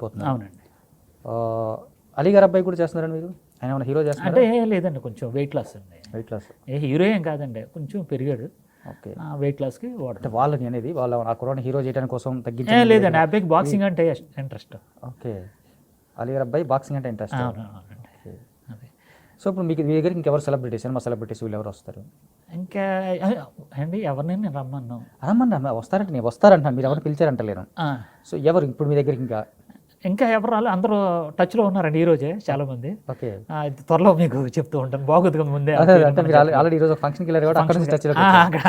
పోతున్నారు. అవునండి. అలీ గారి అబ్బాయి కూడా చేస్తున్నారండి మీరు? ఆయన ఏమైనా హీరో చేస్తున్నారా? అంటే లేదండి, కొంచెం వెయిట్ లాస్ అండి. Weight loss. ఏ హీరో ఏం కాదండి, కొంచెం పెరిగాడు. ఓకే. వెయిట్ లాస్కి అంటే వాడతాం. వాళ్ళని అనేది వాళ్ళ ఆ కుర్రాడిని హీరో చేయడానికి కోసం తగ్గించడం లేదండి, ఆ అబ్బాయికి బాక్సింగ్ అంటే ఇంట్రెస్ట్. ఓకే. అలీ గారి అబ్బాయి బాక్సింగ్ అంటే ఇంట్రెస్ట్. అవునండి. ఓకే. అదే. సో ఇప్పుడు మీకు మీ దగ్గర ఇంకెవరు సెలబ్రిటీ, సినిమా సెలబ్రిటీస్ వీళ్ళు ఎవరు వస్తారు? ఇంకా అండి ఎవరినైనా నేను రమ్మన్నాం. రమ్మన్నా వస్తారంటే నేను వస్తారంటున్నాను, మీరు ఎవరు పిలిచారంటలేను. సో ఎవరు ఇప్పుడు మీ దగ్గరికి ఇంకా ఎవరు రాలేదు, అందరూ టచ్లో ఉన్నారండి ఈరోజే చాలామంది. ఓకే. త్వరలో మీకు చెప్తూ ఉంటాను, బాగుంది కదా ముందే. అదే అంటే మీరు ఆల్రెడీ ఈరోజు ఫంక్షన్కి వెళ్ళారు కూడా అక్కడ నుంచి టచ్లో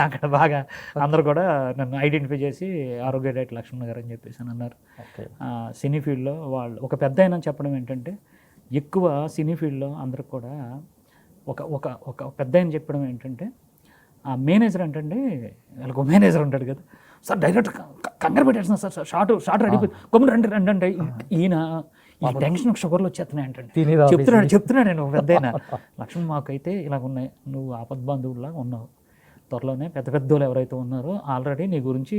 అక్కడ బాగా అందరూ కూడా నన్ను ఐడెంటిఫై చేసి ఆరోగ్య డైట్ లక్ష్మణ్ గారు అని చెప్పేసి అని అన్నారు. ఓకే. సినీ ఫీల్డ్లో వాళ్ళు ఒక పెద్ద ఆయన చెప్పడం ఏంటంటే, ఎక్కువ సినీ ఫీల్డ్లో అందరికి కూడా ఒక ఒక ఒక పెద్ద ఆయన చెప్పడం ఏంటంటే, ఆ మేనేజర్ అంటే వాళ్ళకు మేనేజర్ ఉంటాడు కదా, సార్ డైరెక్ట్ కంగారు పెట్టేస్తున్నా సార్, షార్ట్ రెడీ కొమ్ముడు రండి రండి అంటే ఈయన ఈ టెన్షన్ షుగర్లు వచ్చేస్తున్నాయి అంటే చెప్తున్నాడు నేను పెద్ద అయినా, లక్ష్మణ్ మాకైతే ఇలాగ ఉన్నాయి, నువ్వు ఆపద్బాంధవుడిలాగా ఉన్నావు, త్వరలోనే పెద్ద పెద్దోళ్ళు ఎవరైతే ఉన్నారో ఆల్రెడీ నీ గురించి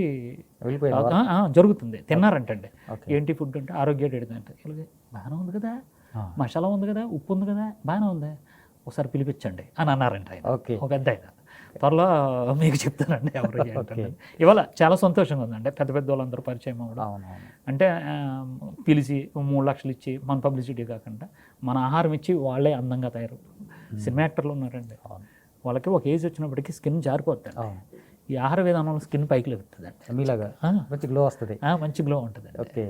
జరుగుతుంది తిన్నారంటండి. ఏంటి ఫుడ్ అంటే ఆరోగ్య డేట్ అంటే, ఇలాగే బాగానే ఉంది కదా, మసాలా ఉంది కదా, ఉప్పు ఉంది కదా, బాగానే ఉంది, ఒకసారి పిలిపించండి అని అన్నారంట ఆయన. ఒక పెద్ద ఆయన త్వరలో మీకు చెప్తానండి ఎవరు ఏంటంటే. ఇవాళ చాలా సంతోషంగా ఉందండి, పెద్ద పెద్ద వాళ్ళందరూ పరిచయం అవ్వడం. అంటే పిలిచి 3 లక్షలు ఇచ్చి మన పబ్లిసిటీ కాకుండా మన ఆహారం ఇచ్చి వాళ్ళే అందంగా తయారు. సినిమా యాక్టర్లు ఉన్నారండి, వాళ్ళకి ఒక ఏజ్ వచ్చినప్పటికీ స్కిన్ జారిపోతుంది. ఈ ఆహార విధానంలో స్కిన్ పైకి లేపుతుందండి, మీలాగా మంచి గ్లో వస్తుంది, మంచి గ్లో ఉంటుంది. ఓకే.